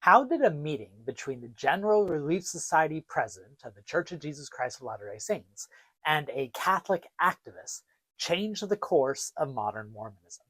How did a meeting between the General Relief Society president of the Church of Jesus Christ of Latter-day Saints and a Catholic activist change the course of modern Mormonism?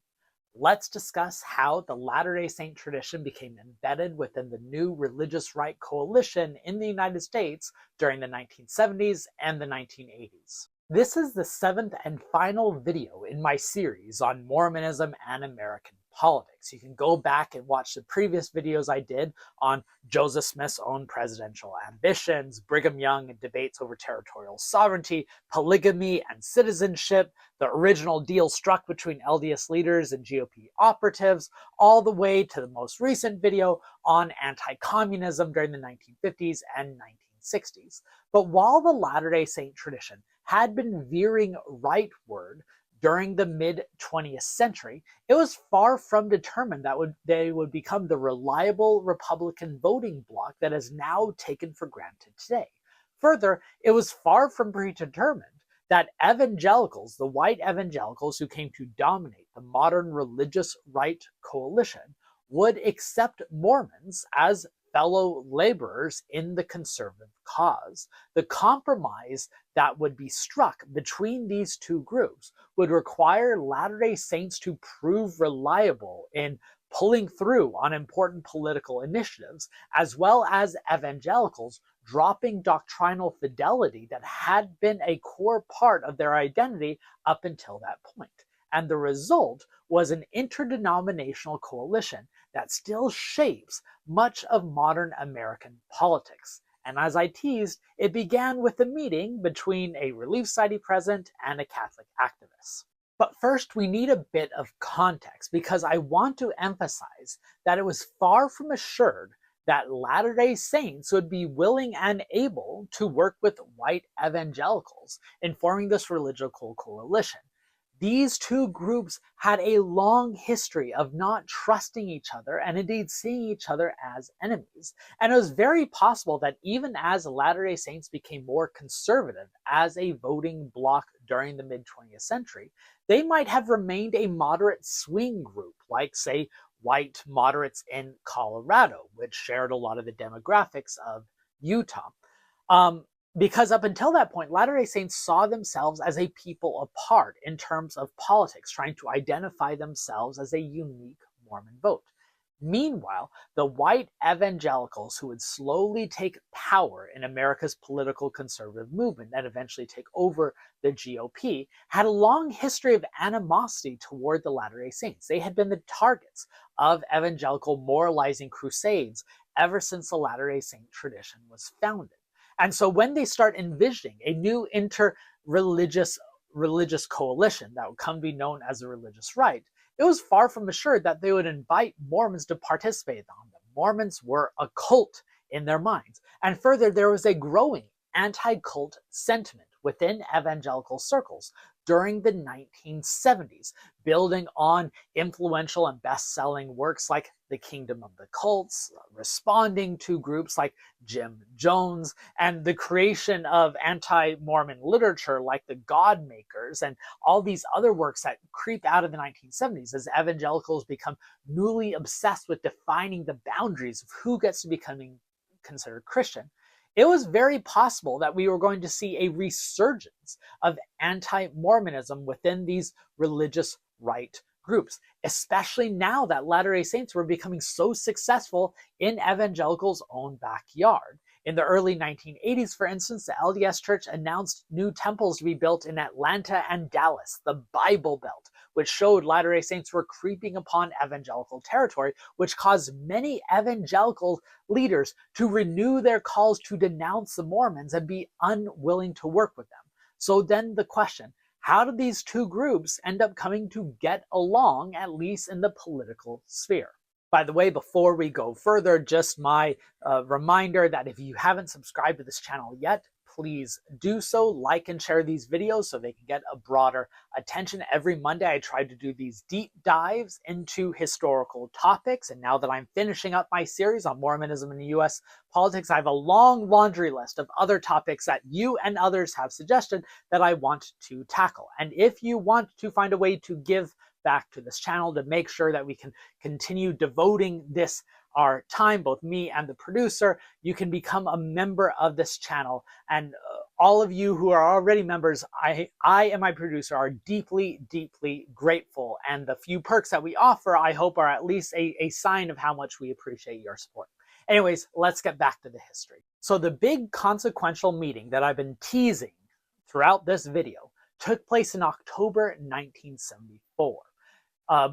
Let's discuss how the Latter-day Saint tradition became embedded within the new religious right coalition in the United States during the 1970s and the 1980s. This is the seventh and final video in my series on Mormonism and American politics. You can go back and watch the previous videos I did on Joseph Smith's own presidential ambitions, Brigham Young and debates over territorial sovereignty, polygamy and citizenship, the original deal struck between LDS leaders and GOP operatives, all the way to the most recent video on anti-communism during the 1950s and 1960s. But while the Latter-day Saint tradition had been veering rightward during the mid-20th century, it was far from determined that they would become the reliable Republican voting bloc that is now taken for granted today. Further, it was far from predetermined that evangelicals, the white evangelicals who came to dominate the modern religious right coalition, would accept Mormons as fellow laborers in the conservative cause. The compromise that would be struck between these two groups would require Latter-day Saints to prove reliable in pulling through on important political initiatives, as well as evangelicals dropping doctrinal fidelity that had been a core part of their identity up until that point. And the result was an interdenominational coalition that still shapes much of modern American politics. And as I teased, it began with a meeting between a Relief Society president and a Catholic activist. But first, we need a bit of context because I want to emphasize that it was far from assured that Latter-day Saints would be willing and able to work with white evangelicals in forming this religious coalition. These two groups had a long history of not trusting each other and indeed seeing each other as enemies. And it was very possible that even as Latter-day Saints became more conservative as a voting bloc during the mid-20th century, they might have remained a moderate swing group, like, say, white moderates in Colorado, which shared a lot of the demographics of Utah. Because up until that point, Latter-day Saints saw themselves as a people apart in terms of politics, trying to identify themselves as a unique Mormon vote. Meanwhile, the white evangelicals who would slowly take power in America's political conservative movement and eventually take over the GOP had a long history of animosity toward the Latter-day Saints. They had been the targets of evangelical moralizing crusades ever since the Latter-day Saint tradition was founded. And so when they start envisioning a new inter-religious coalition that would come to be known as the religious right, it was far from assured that they would invite Mormons to participate on them. Mormons were a cult in their minds. And further, there was a growing anti-cult sentiment within evangelical circles during the 1970s, building on influential and best-selling works like The Kingdom of the Cults, responding to groups like Jim Jones, and the creation of anti-Mormon literature like the God Makers, and all these other works that creep out of the 1970s as evangelicals become newly obsessed with defining the boundaries of who gets to becoming considered Christian. It was very possible that we were going to see a resurgence of anti-Mormonism within these religious right groups, especially now that Latter-day Saints were becoming so successful in evangelicals' own backyard. In the early 1980s, for instance, the LDS Church announced new temples to be built in Atlanta and Dallas, the Bible Belt, which showed Latter-day Saints were creeping upon evangelical territory, which caused many evangelical leaders to renew their calls to denounce the Mormons and be unwilling to work with them. So then the question, how did these two groups end up coming to get along, at least in the political sphere? By the way, before we go further, just my reminder that if you haven't subscribed to this channel yet, please do so. Like and share these videos so they can get a broader attention. Every Monday, I try to do these deep dives into historical topics. And now that I'm finishing up my series on Mormonism in the U.S. politics, I have a long laundry list of other topics that you and others have suggested that I want to tackle. And if you want to find a way to give back to this channel to make sure that we can continue devoting this our time, both me and the producer, you can become a member of this channel. And all of you who are already members, I and my producer are deeply, deeply grateful. And the few perks that we offer, I hope, are at least a sign of how much we appreciate your support. Anyways, let's get back to the history. So the big consequential meeting that I've been teasing throughout this video took place in October 1974.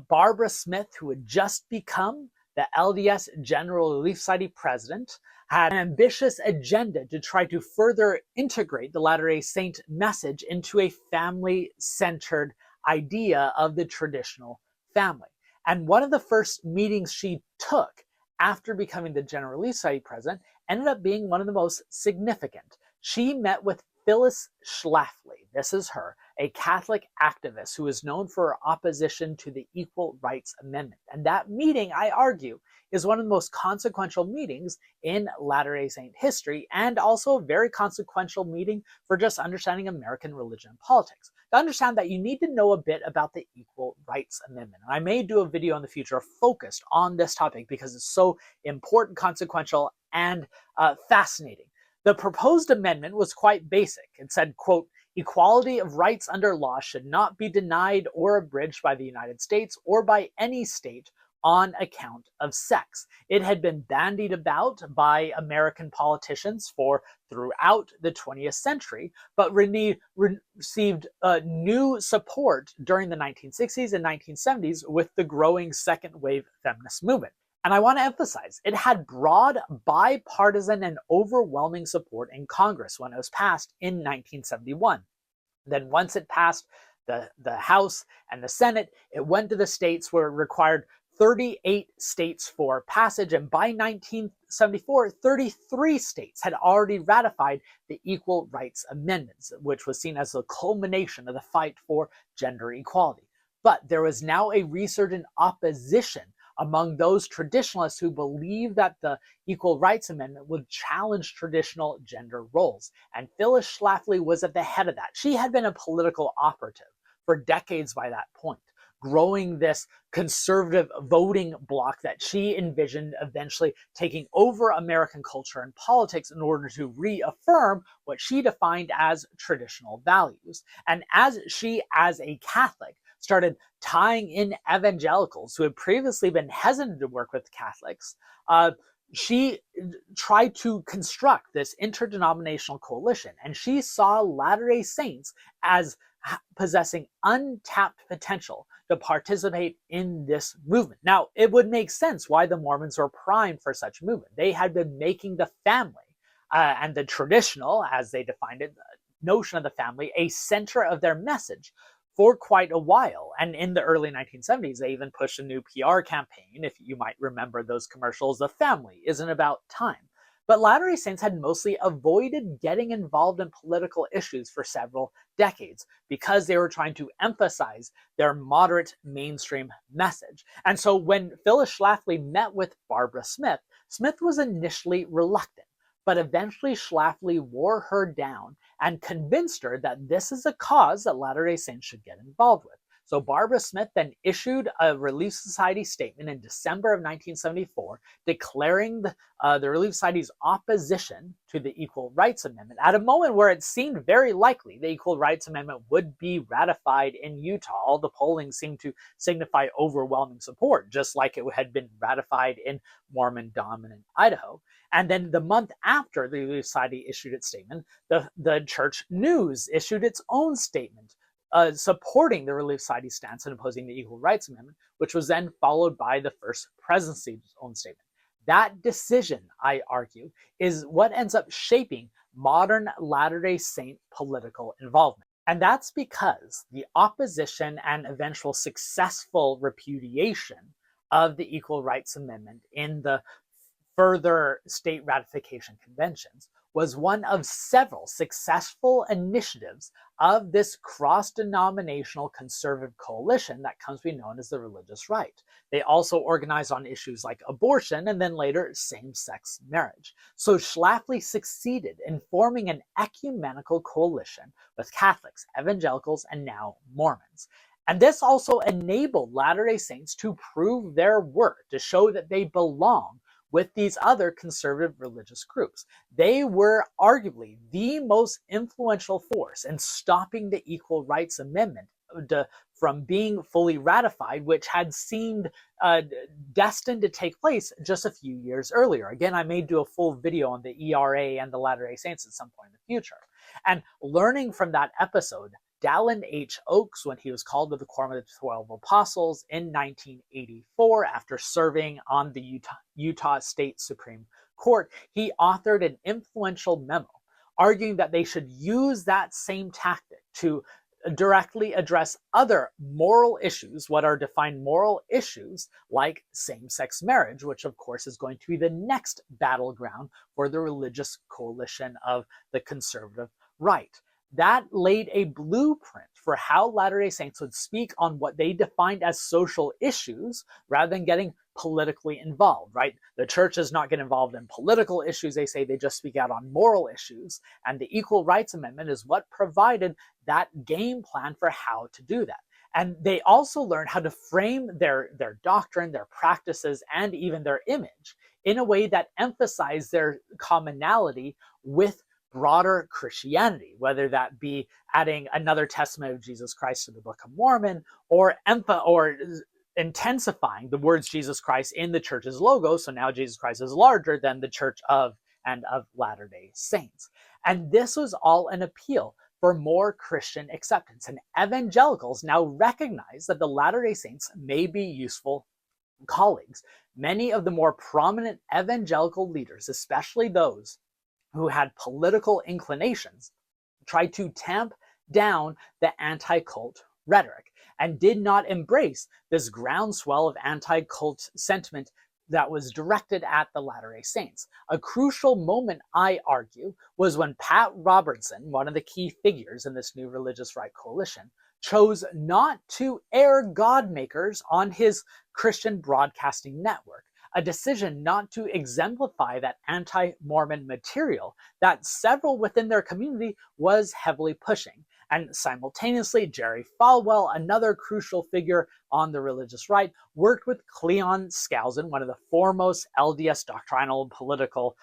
Barbara Smith, who had just become the LDS General Relief Society president, had an ambitious agenda to try to further integrate the Latter-day Saint message into a family-centered idea of the traditional family. And one of the first meetings she took after becoming the General Relief Society president ended up being one of the most significant. She met with Phyllis Schlafly, this is her, a Catholic activist who is known for her opposition to the Equal Rights Amendment. And that meeting, I argue, is one of the most consequential meetings in Latter-day Saint history, and also a very consequential meeting for just understanding American religion and politics. To understand that, you need to know a bit about the Equal Rights Amendment. And I may do a video in the future focused on this topic because it's so important, consequential, and fascinating. The proposed amendment was quite basic. It said, quote, "Equality of rights under law should not be denied or abridged by the United States or by any state on account of sex." It had been bandied about by American politicians throughout the 20th century, but received new support during the 1960s and 1970s with the growing second wave feminist movement. And I want to emphasize, it had broad bipartisan and overwhelming support in Congress when it was passed in 1971. Then once it passed the House and the Senate, it went to the states where it required 38 states for passage. And by 1974, 33 states had already ratified the Equal Rights Amendments, which was seen as the culmination of the fight for gender equality. But there was now a resurgent opposition among those traditionalists who believed that the Equal Rights Amendment would challenge traditional gender roles. And Phyllis Schlafly was at the head of that. She had been a political operative for decades by that point, growing this conservative voting bloc that she envisioned eventually taking over American culture and politics in order to reaffirm what she defined as traditional values. And as she, as a Catholic, started tying in evangelicals who had previously been hesitant to work with Catholics, she tried to construct this interdenominational coalition, and she saw Latter-day Saints as possessing untapped potential to participate in this movement. Now, it would make sense why the Mormons were primed for such a movement. They had been making the family and the traditional, as they defined it, notion of the family, a center of their message for quite a while. And in the early 1970s, they even pushed a new PR campaign, if you might remember those commercials, "The family isn't about time." But Latter-day Saints had mostly avoided getting involved in political issues for several decades because they were trying to emphasize their moderate mainstream message. And so when Phyllis Schlafly met with Barbara Smith, Smith was initially reluctant, but eventually Schlafly wore her down and convinced her that this is a cause that Latter-day Saints should get involved with. So Barbara Smith then issued a Relief Society statement in December of 1974 declaring the Relief Society's opposition to the Equal Rights Amendment at a moment where it seemed very likely the Equal Rights Amendment would be ratified in Utah. All the polling seemed to signify overwhelming support, just like it had been ratified in Mormon-dominant Idaho. And then the month after the Relief Society issued its statement, the Church News issued its own statement supporting the Relief Society stance and opposing the Equal Rights Amendment, which was then followed by the First Presidency's own statement. That decision, I argue, is what ends up shaping modern Latter-day Saint political involvement. And that's because the opposition and eventual successful repudiation of the Equal Rights Amendment in the further state ratification conventions was one of several successful initiatives of this cross-denominational conservative coalition that comes to be known as the religious right. They also organized on issues like abortion and then later same-sex marriage. So Schlafly succeeded in forming an ecumenical coalition with Catholics, Evangelicals, and now Mormons. And this also enabled Latter-day Saints to prove their worth, to show that they belong with these other conservative religious groups. They were arguably the most influential force in stopping the Equal Rights Amendment from being fully ratified, which had seemed destined to take place just a few years earlier. Again, I may do a full video on the ERA and the Latter-day Saints at some point in the future. And learning from that episode, Dallin H. Oakes, when he was called to the Quorum of the 12 Apostles in 1984 after serving on the Utah State Supreme Court, he authored an influential memo arguing that they should use that same tactic to directly address other moral issues, what are defined moral issues, like same-sex marriage, which of course is going to be the next battleground for the religious coalition of the conservative right. That laid a blueprint for how Latter-day Saints would speak on what they defined as social issues rather than getting politically involved, right? The church does not get involved in political issues. They say they just speak out on moral issues. And the Equal Rights Amendment is what provided that game plan for how to do that. And they also learned how to frame their doctrine, their practices, and even their image in a way that emphasized their commonality with broader Christianity, whether that be adding another testament of Jesus Christ to the Book of Mormon, or intensifying the words Jesus Christ in the church's logo, so now Jesus Christ is larger than the Church of and of Latter-day Saints. And this was all an appeal for more Christian acceptance. And evangelicals now recognize that the Latter-day Saints may be useful colleagues. Many of the more prominent evangelical leaders, especially those who had political inclinations, tried to tamp down the anti-cult rhetoric and did not embrace this groundswell of anti-cult sentiment that was directed at the Latter-day Saints. A crucial moment, I argue, was when Pat Robertson, one of the key figures in this new religious right coalition, chose not to air Godmakers on his Christian broadcasting network, a decision not to exemplify that anti-Mormon material that several within their community was heavily pushing. And simultaneously, Jerry Falwell, another crucial figure on the religious right, worked with Cleon Skousen, one of the foremost LDS doctrinal and political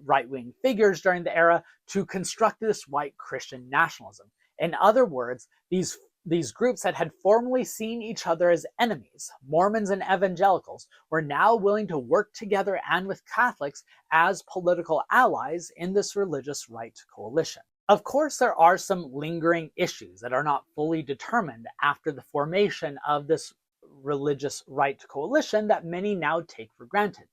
right-wing figures during the era, to construct this white Christian nationalism. In other words, these groups that had formerly seen each other as enemies, Mormons and evangelicals, were now willing to work together and with Catholics as political allies in this religious right coalition. Of course, there are some lingering issues that are not fully determined after the formation of this religious right coalition that many now take for granted.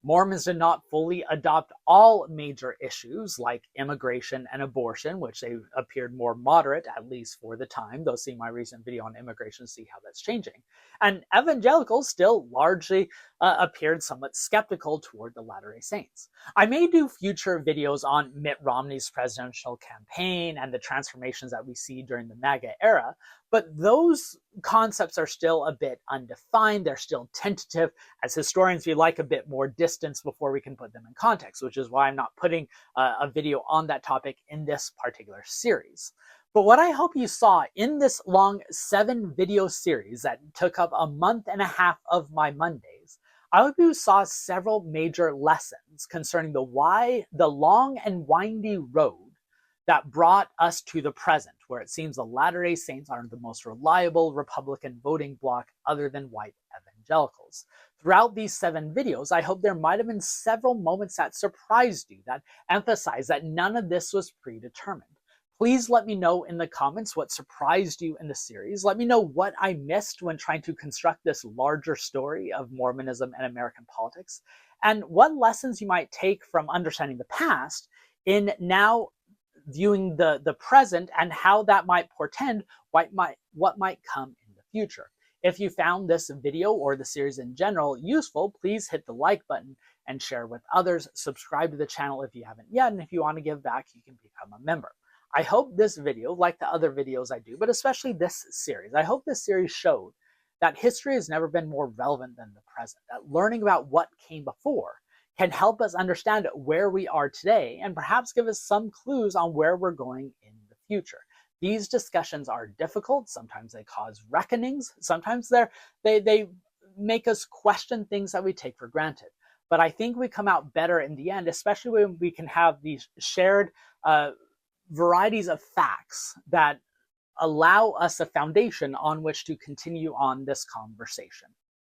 Mormons did not fully adopt all major issues like immigration and abortion, which they appeared more moderate, at least for the time, though see my recent video on immigration to see how that's changing. And evangelicals still largely appeared somewhat skeptical toward the Latter-day Saints. I may do future videos on Mitt Romney's presidential campaign and the transformations that we see during the MAGA era, but those concepts are still a bit undefined. They're still tentative. As historians, we like a bit more distance before we can put them in context, which is why I'm not putting a video on that topic in this particular series. But what I hope you saw in this long 7-video series that took up a month and a half of my Mondays, I hope you saw several major lessons concerning the long and windy road that brought us to the present, where it seems the Latter-day Saints are the most reliable Republican voting bloc other than white evangelicals. Throughout these 7 videos, I hope there might have been several moments that surprised you, that emphasized that none of this was predetermined. Please let me know in the comments what surprised you in the series. Let me know what I missed when trying to construct this larger story of Mormonism and American politics, and what lessons you might take from understanding the past in now viewing the present and how that might portend what might come in the future. If you found this video or the series in general useful, please hit the like button and share with others. Subscribe to the channel if you haven't yet, and if you want to give back, you can become a member. I hope this video, like the other videos I do, but especially this series, I hope this series showed that history has never been more relevant than the present, that learning about what came before can help us understand where we are today and perhaps give us some clues on where we're going in the future. These discussions are difficult. Sometimes they cause reckonings. Sometimes they make us question things that we take for granted. But I think we come out better in the end, especially when we can have these shared varieties of facts that allow us a foundation on which to continue on this conversation.